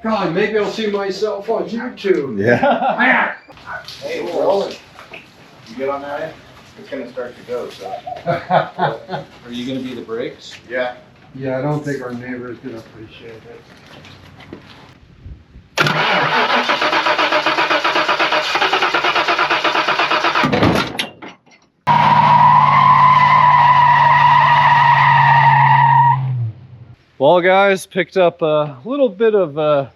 God, maybe I'll see myself on YouTube. Yeah. Hey, we're rolling. You get on that end? It's gonna start to go, so. Are you gonna be the brakes? Yeah. Yeah, I don't think our neighbor's gonna appreciate it. Well, guys, picked up a little bit of a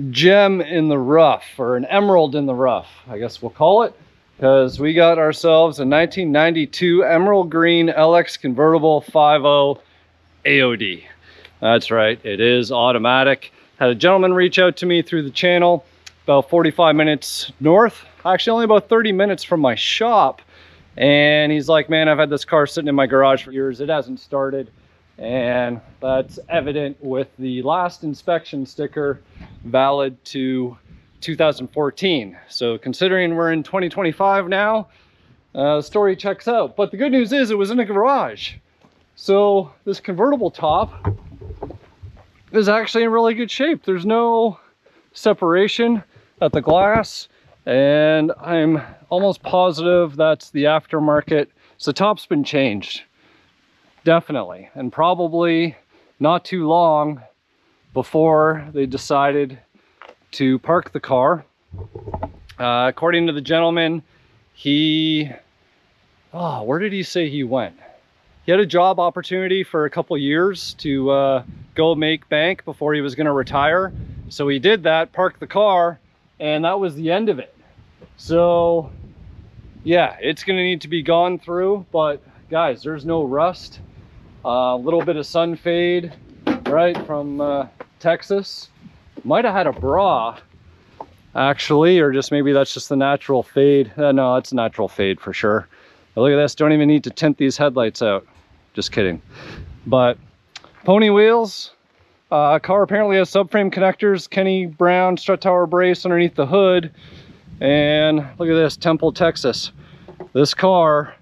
gem in the rough, or an emerald in the rough, I guess we'll call it, because we got ourselves a 1992 emerald green LX Convertible 5.0 AOD. That's right, it is automatic. Had a gentleman reach out to me through the channel about 45 minutes north, actually only about 30 minutes from my shop, and he's like, man, I've had this car sitting in my garage for years, it hasn't started. And that's evident with the last inspection sticker valid to 2014. So considering we're in 2025 now, the story checks out. But the good news is it was in a garage. So this convertible top is actually in really good shape. There's no separation at the glass, and I'm almost positive that's the aftermarket. So the top's been changed. Definitely, and probably not too long before they decided to park the car. According to the gentleman, where did he say he went? He had a job opportunity for a couple years to go make bank before he was going to retire. So he did that, parked the car, and that was the end of it. So yeah, it's going to need to be gone through, but guys, there's no rust. A little bit of sun fade, right, from Texas. Might have had a bra, actually, or just maybe that's just the natural fade. No, it's natural fade for sure. But look at this, don't even need to tint these headlights out. Just kidding. But pony wheels. Car apparently has subframe connectors, Kenny Brown strut tower brace underneath the hood. And look at this, Temple, Texas. This car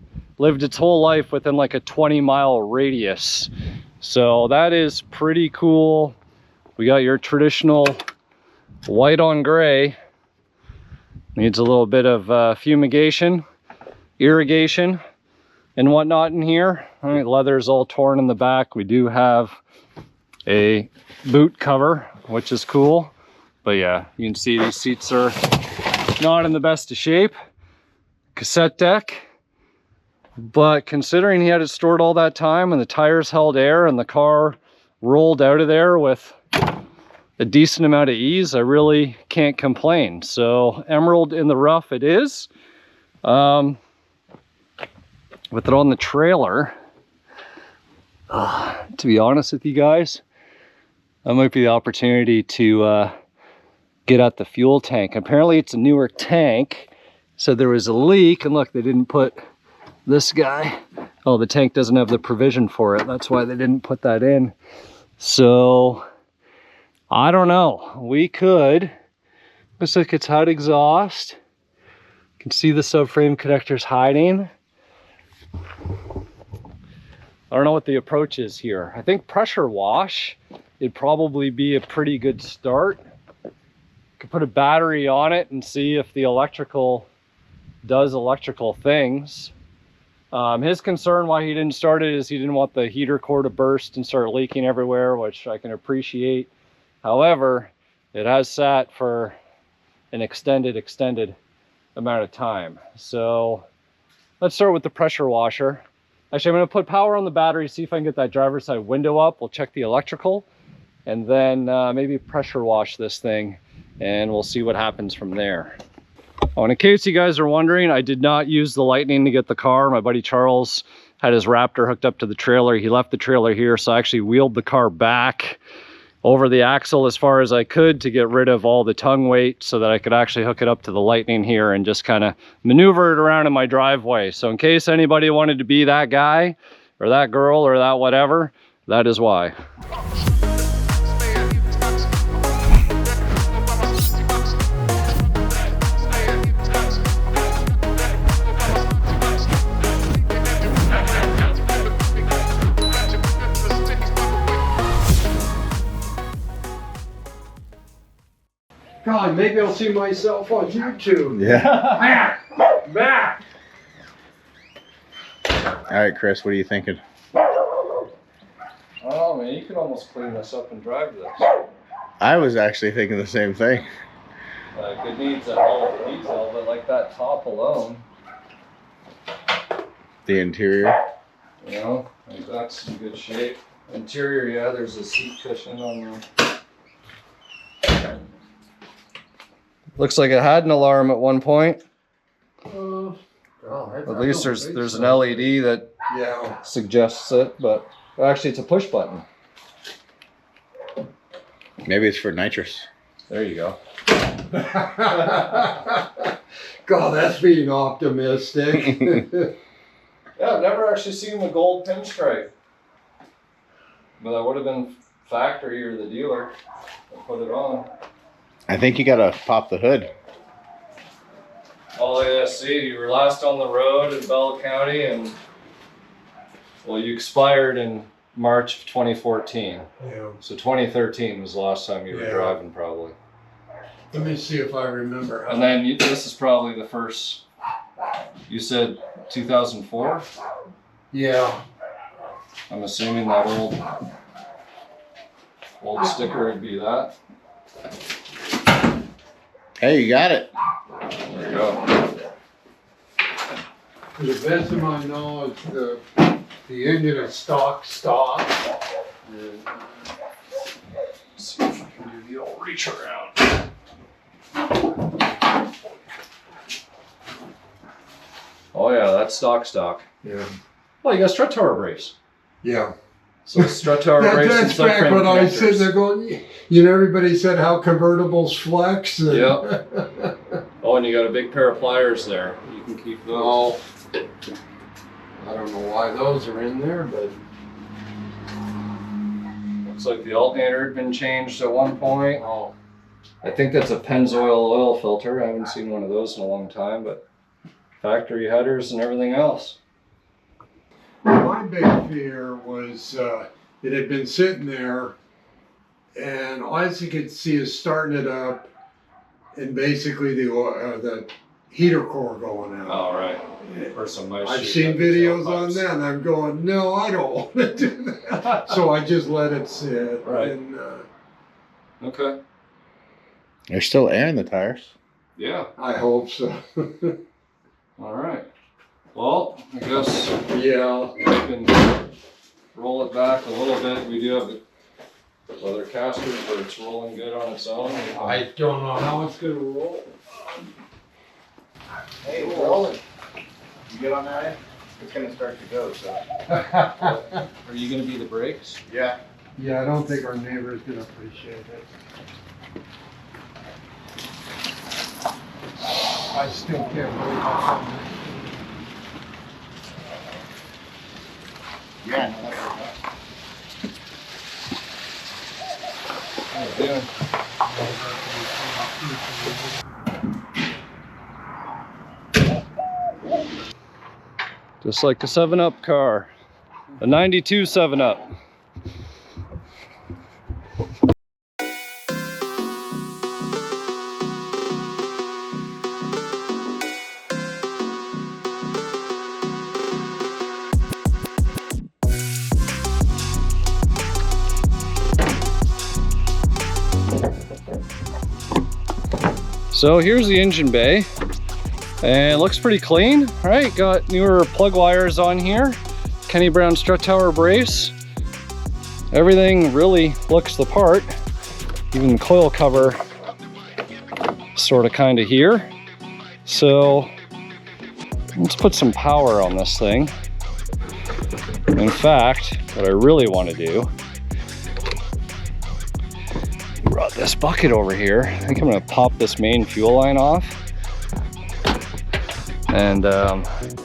lived its whole life within like a 20-mile radius. So that is pretty cool. We got your traditional white on gray. Needs a little bit of fumigation, irrigation, and whatnot in here. All right, leather is all torn in the back. We do have a boot cover, which is cool. But yeah, you can see these seats are not in the best of shape. Cassette deck. But considering he had it stored all that time and the tires held air and the car rolled out of there with a decent amount of ease, I really can't complain. So emerald in the rough it is. With it on the trailer, to be honest with you guys, that might be the opportunity to get at the fuel tank. Apparently it's a newer tank, so there was a leak, and look, they didn't put this guy. Oh, the tank doesn't have the provision for it. That's why they didn't put that in. So I don't know. We could. Looks like it's had exhaust. You can see the subframe connectors hiding. I don't know what the approach is here. I think pressure wash would probably be a pretty good start. Could put a battery on it and see if the electrical does electrical things. His concern why he didn't start it is he didn't want the heater core to burst and start leaking everywhere, which I can appreciate. However, it has sat for an extended amount of time. So let's start with the pressure washer. Actually, I'm going to put power on the battery, see if I can get that driver's side window up. We'll check the electrical, and then maybe pressure wash this thing, and we'll see what happens from there. Oh, and in case you guys are wondering, I did not use the Lightning to get the car. My buddy Charles had his Raptor hooked up to the trailer. He left the trailer here, so I actually wheeled the car back over the axle as far as I could to get rid of all the tongue weight so that I could actually hook it up to the Lightning here and just kind of maneuver it around in my driveway. So in case anybody wanted to be that guy or that girl or that whatever, that is why. God, maybe I'll see myself on YouTube. Yeah. Back. All right, Chris, what are you thinking? Oh man, you could almost clean this up and drive this. I was actually thinking the same thing. Like it needs a hell of a detail, but like that top alone, The interior. you know, like that's in good shape. Interior, yeah, there's a seat cushion on there. Looks like it had an alarm at one point. At least there's an LED that suggests it, but actually it's a push button. Maybe it's for nitrous. There you go. God, that's being optimistic. Yeah, I've never actually seen the gold pinstripe. But that would have been factory or the dealer that put it on. I think you gotta pop the hood. Oh yeah, see, you were last on the road in Bell County and, well, you expired in March of 2014. Yeah. So 2013 was the last time you were Yeah. driving probably. Let me see if I remember. And then this is probably the first, you said 2004? Yeah. I'm assuming that old sticker would be that. Hey, you got it. There you go. To the best of my knowledge, the engine is stock. Let's see if I can do the old reach around. Oh yeah, that's stock. Yeah. Well, you got strut tower brace. Yeah. So strut tower brace and That's back subframe when I was sitting connectors. there going, you know, everybody said how convertibles flex. And Yeah. Oh, and you got a big pair of pliers there. You can keep those. Oh, I don't know why those are in there, but Looks like the alternator had been changed at one point. oh, I think that's a Pennzoil oil filter. I haven't seen one of those in a long time, but factory headers and everything else. my big fear was it had been sitting there, and all I could see is starting it up, and basically the heater core going out. All right. Or some nice. I've shit seen up the videos tailpipes. on that, and I'm going, no, I don't want to do that. So I just let it sit. Right. And Okay. There's still air in the tires. Yeah. I hope so. All right. Well, I guess Yeah. we can roll it back a little bit. We do have the leather casters, but it's rolling good on its own. I don't know how it's going to roll. Hey, it's rolling. You get on that end? It's gonna start to go, so. Are you going to be the brakes? Yeah. Yeah, I don't think our neighbor is going to appreciate it. I still can't believe how fun Yeah, no, that's okay. How you doing? Just like a 7-Up car. A 92 7-Up. So here's the engine bay, and it looks pretty clean, right? Got newer plug wires on here, Kenny Brown strut tower brace. Everything really looks the part. Even the coil cover sort of kind of here. So let's put some power on this thing. In fact, what I really want to do, brought this bucket over here. I think I'm gonna pop this main fuel line off. And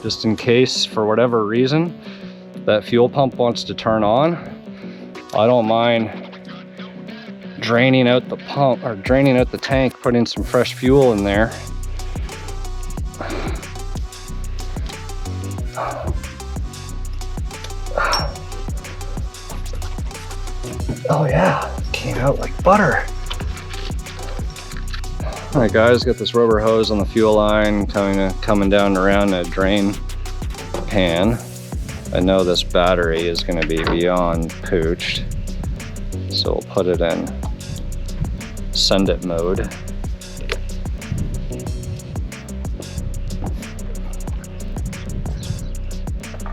just in case, for whatever reason, that fuel pump wants to turn on, I don't mind draining out the pump, or draining out the tank, putting some fresh fuel in there. Oh yeah, came out like butter. All right, guys, got this rubber hose on the fuel line coming down around a drain pan. I know this battery is going to be beyond pooched, so we'll put it in send it mode.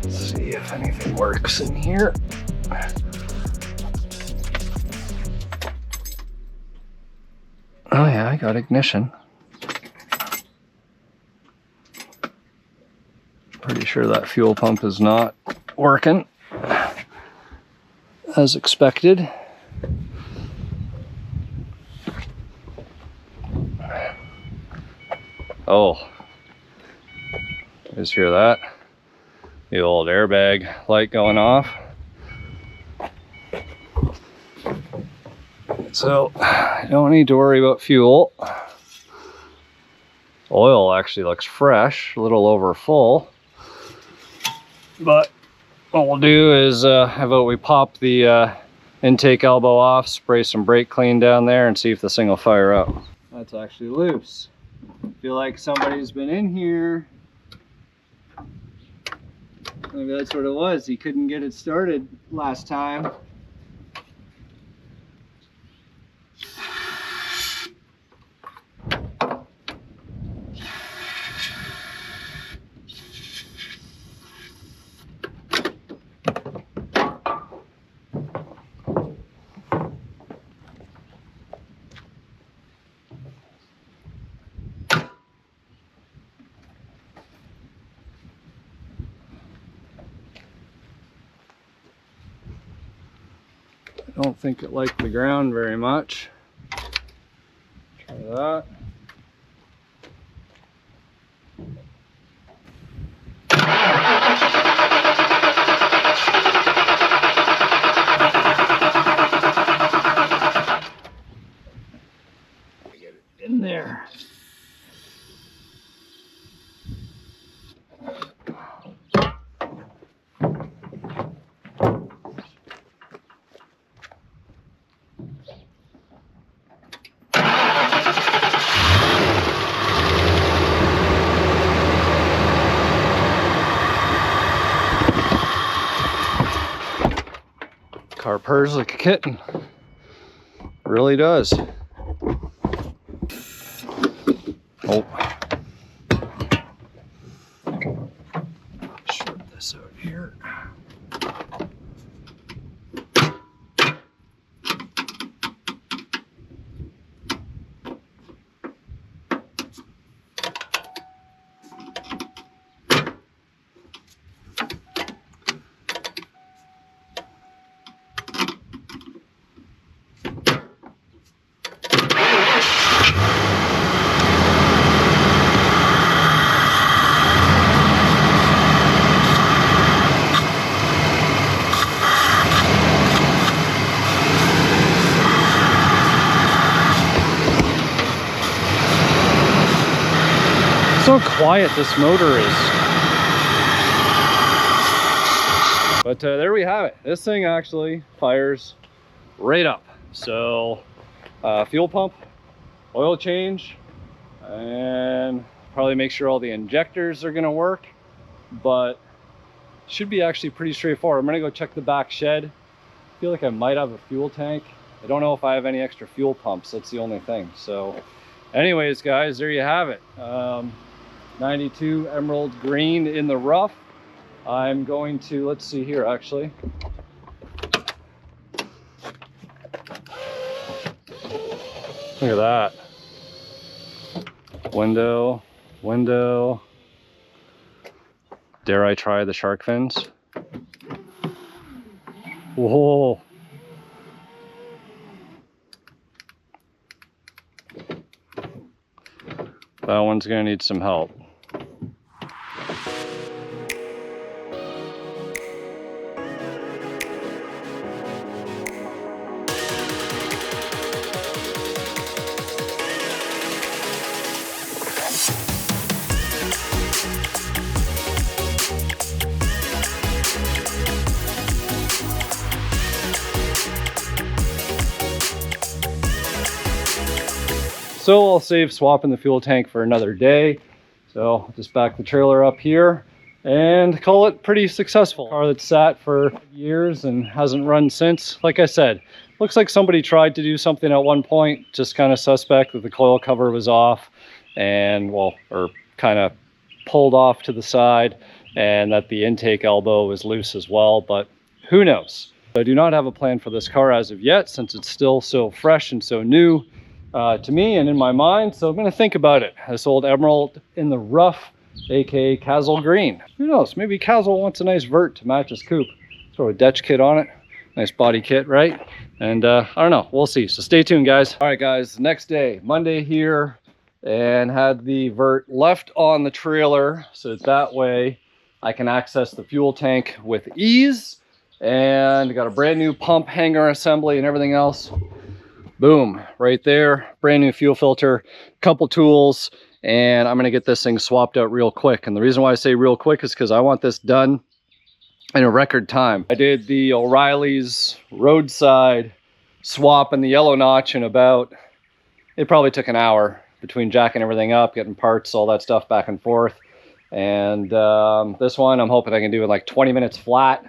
Let's see if anything works in here. Oh yeah, I got ignition. Pretty sure that fuel pump is not working as expected. Oh, you guys hear that? The old airbag light going off. So I don't need to worry about fuel. Oil actually looks fresh, a little over full. But what we'll do is how about we pop the intake elbow off, spray some brake clean down there, and see if this thing will fire up. That's actually loose. Feel like somebody's been in here. Maybe that's what it was. He couldn't get it started last time. I don't think it liked the ground very much. Try that. Get it in there. Car purrs like a kitten. Really does. Oh. Short this out here. So quiet this motor is. But there we have it. This thing actually fires right up. So fuel pump, oil change, and probably make sure all the injectors are gonna work, but should be actually pretty straightforward. I'm gonna go check the back shed. I feel like I might have a fuel tank. I don't know if I have any extra fuel pumps. That's the only thing. So anyways, guys, there you have it. 92 emerald green in the rough. I'm going to, let's see here actually. Look at that. Window, window. Dare I try the shark fins? Whoa. That one's gonna need some help. So I'll save swapping the fuel tank for another day. So I'll just back the trailer up here and call it pretty successful. Car that's sat for years and hasn't run since. Like I said, looks like somebody tried to do something at one point, just kind of suspect that the coil cover was off and, well, or kind of pulled off to the side, and that the intake elbow was loose as well, but who knows? I do not have a plan for this car as of yet, since it's still so fresh and so new to me and in my mind. So I'm going to think about it. This old Emerald in the rough, aka Castle Green. Who knows? Maybe Castle wants a nice vert to match his coupe. Throw a Dutch kit on it. Nice body kit, right? And I don't know. We'll see. So stay tuned, guys. All right, guys. Next day, Monday here, and had the vert left on the trailer so that way I can access the fuel tank with ease. And got a brand new pump hanger assembly and everything else. Boom, right there. Brand new fuel filter, couple tools, and I'm gonna get this thing swapped out real quick. And the reason why I say real quick is because I want this done in a record time. I did the O'Reilly's roadside swap and the yellow notch in about, it probably took an hour between jacking everything up, getting parts, all that stuff back and forth. And this one I'm hoping I can do in like 20 minutes flat,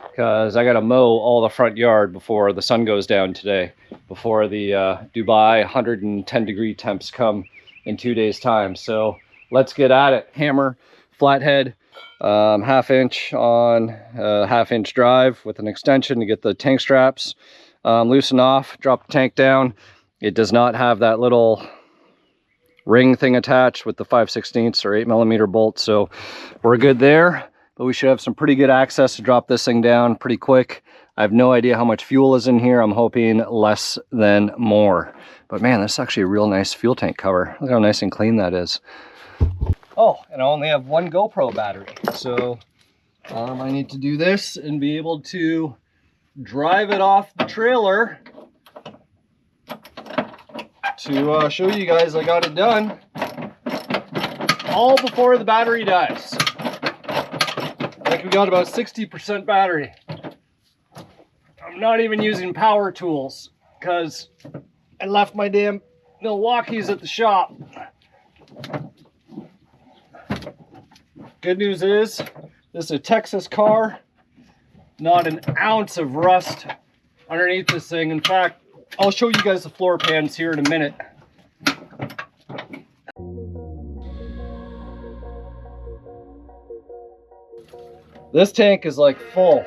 because I got to mow all the front yard before the sun goes down today, before the Dubai 110 degree temps come in 2 days time. So let's get at it. Hammer, flathead, 1/2 inch on a 1/2 inch drive with an extension to get the tank straps loosened off, drop the tank down. It does not have that little ring thing attached with the 5/16 or 8mm bolt, so we're good there. But we should have some pretty good access to drop this thing down pretty quick. I have no idea how much fuel is in here. I'm hoping less than more. But man, this is actually a real nice fuel tank cover. Look how nice and clean that is. Oh, and I only have one GoPro battery. So I need to do this and be able to drive it off the trailer to show you guys I got it done. All before the battery dies. I think we got about 60% battery. I'm not even using power tools because I left my damn Milwaukee's at the shop. Good news is this is a Texas car. Not an ounce of rust underneath this thing. In fact, I'll show you guys the floor pans here in a minute. This tank is like full.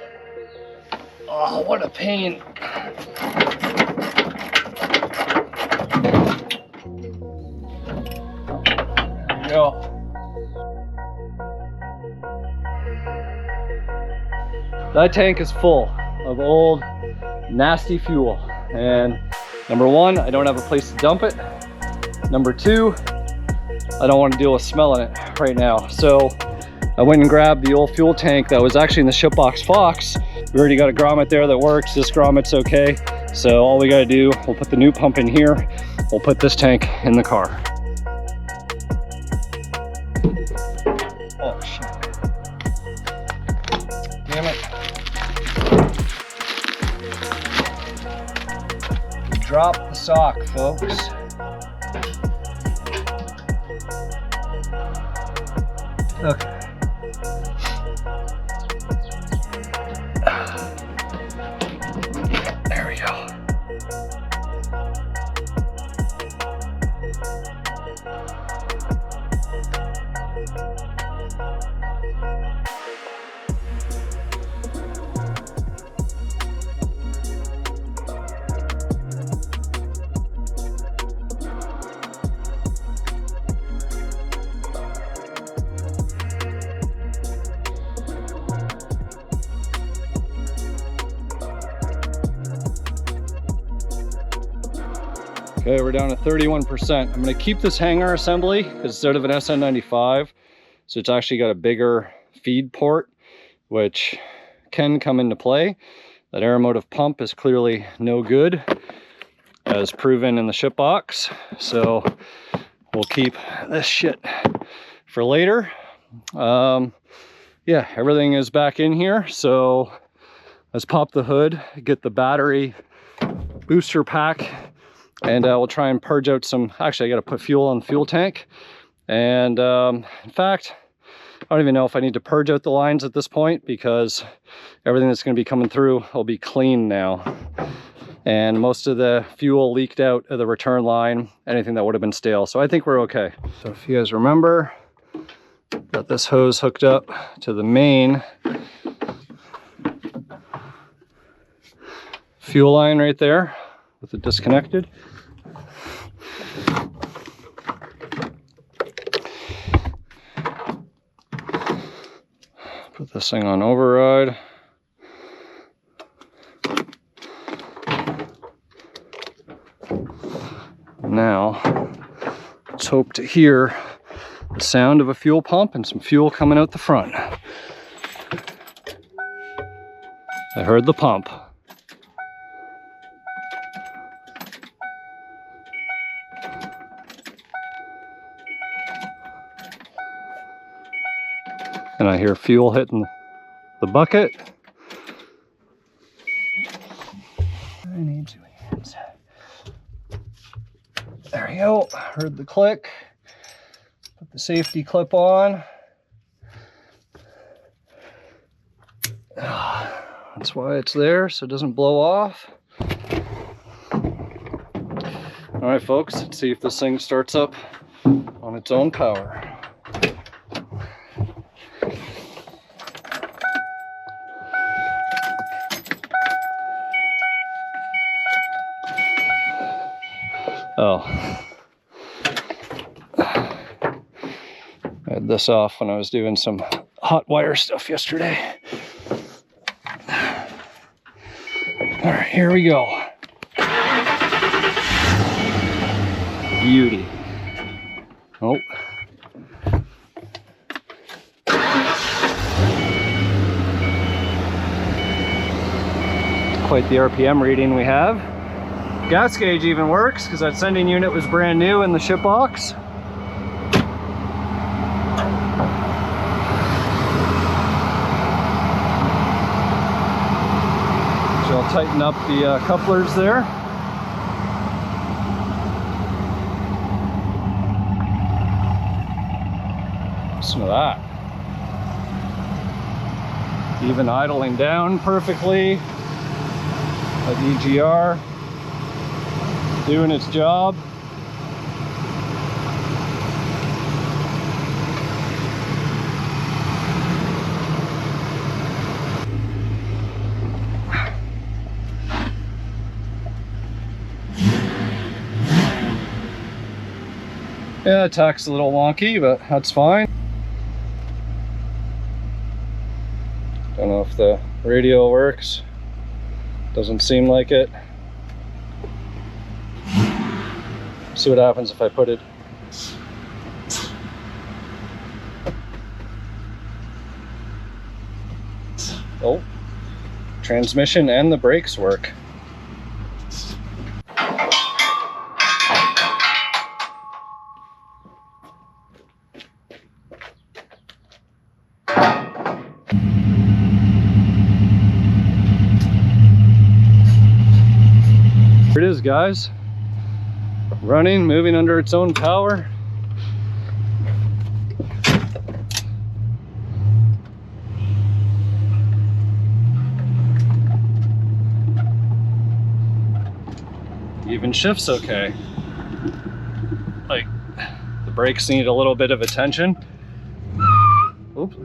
Oh, what a pain. There you go. That tank is full of old, nasty fuel. And number one, I don't have a place to dump it. Number two, I don't want to deal with smelling it right now. So I went and grabbed the old fuel tank that was actually in the shipbox Fox. We already got a grommet there that works. This grommet's okay. So all we gotta do, we'll put the new pump in here. We'll put this tank in the car. Oh shit. Damn it. Drop the sock, folks. Okay. There we go. Okay, we're down to 31%. I'm gonna keep this hanger assembly because instead of an SN95, so it's actually got a bigger feed port, which can come into play. That aeromotive pump is clearly no good, as proven in the ship box. So we'll keep this shit for later. Yeah, everything is back in here. So let's pop the hood, get the battery booster pack And we'll try and purge out some, actually I got to put fuel on the fuel tank. And in fact, I don't even know if I need to purge out the lines at this point, because everything that's going to be coming through will be clean now. And most of the fuel leaked out of the return line, anything that would have been stale. So I think we're okay. So if you guys remember, got this hose hooked up to the main fuel line right there with it disconnected. Put this thing on override. Now, let's hope to hear the sound of a fuel pump and some fuel coming out the front. I heard the pump. And I hear fuel hitting the bucket. I need 2 hands. There we go. Heard the click. Put the safety clip on. That's why it's there, so it doesn't blow off. All right, folks, let's see if this thing starts up on its own power. Oh, I had this off when I was doing some hot wire stuff yesterday. All right, here we go. Beauty. Oh. Quite the RPM reading we have. Gas gauge even works because that sending unit was brand new in the ship box. So I'll tighten up the couplers there. Listen to that. Even idling down perfectly. That EGR doing its job. Yeah, the tach's a little wonky, but that's fine. Don't know if the radio works. Doesn't seem like it. See what happens if I put it. Oh, transmission and the brakes work. Here it is, guys. Running, moving under its own power. Even shifts okay. Like, the brakes need a little bit of attention. Oops.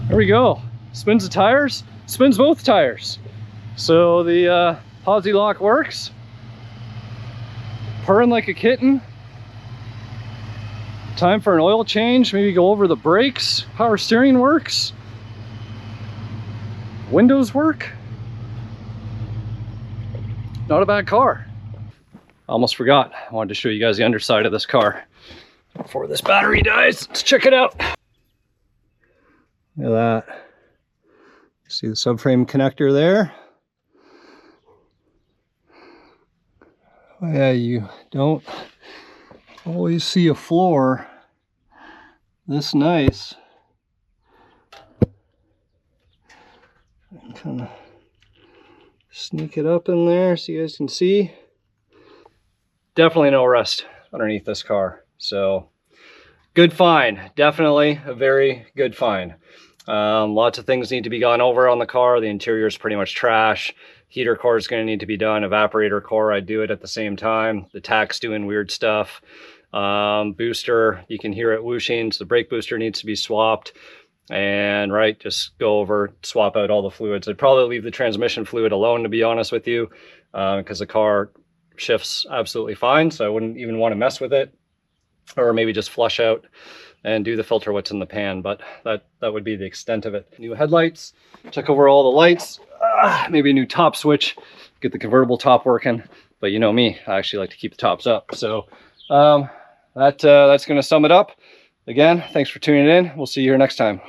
There we go. Spins the tires, spins both tires. So the posi lock works. Purring like a kitten. Time for an oil change, maybe go over the brakes. Power steering works. Windows work. Not a bad car. Almost forgot. I wanted to show you guys the underside of this car before this battery dies. Let's check it out. Look at that. See the subframe connector there? Yeah, you don't always see a floor this nice. Kind of sneak it up in there so you guys can see. Definitely no rust underneath this car. So good find, definitely a very good find. Lots of things need to be gone over on the car. The interior is pretty much trash. Heater core is going to need to be done. Evaporator core, I do it at the same time. The tach's doing weird stuff. Booster, you can hear it whooshing, so the brake booster needs to be swapped. And right, just go over, swap out all the fluids. I'd probably leave the transmission fluid alone, to be honest with you, because the car shifts absolutely fine, so I wouldn't even want to mess with it. Or maybe just flush out and do the filter what's in the pan, but that would be the extent of it. New headlights, check over all the lights, maybe a new top switch, get the convertible top working. But you know me, I actually like to keep the tops up. So that's going to sum it up. Again, thanks for tuning in. We'll see you here next time.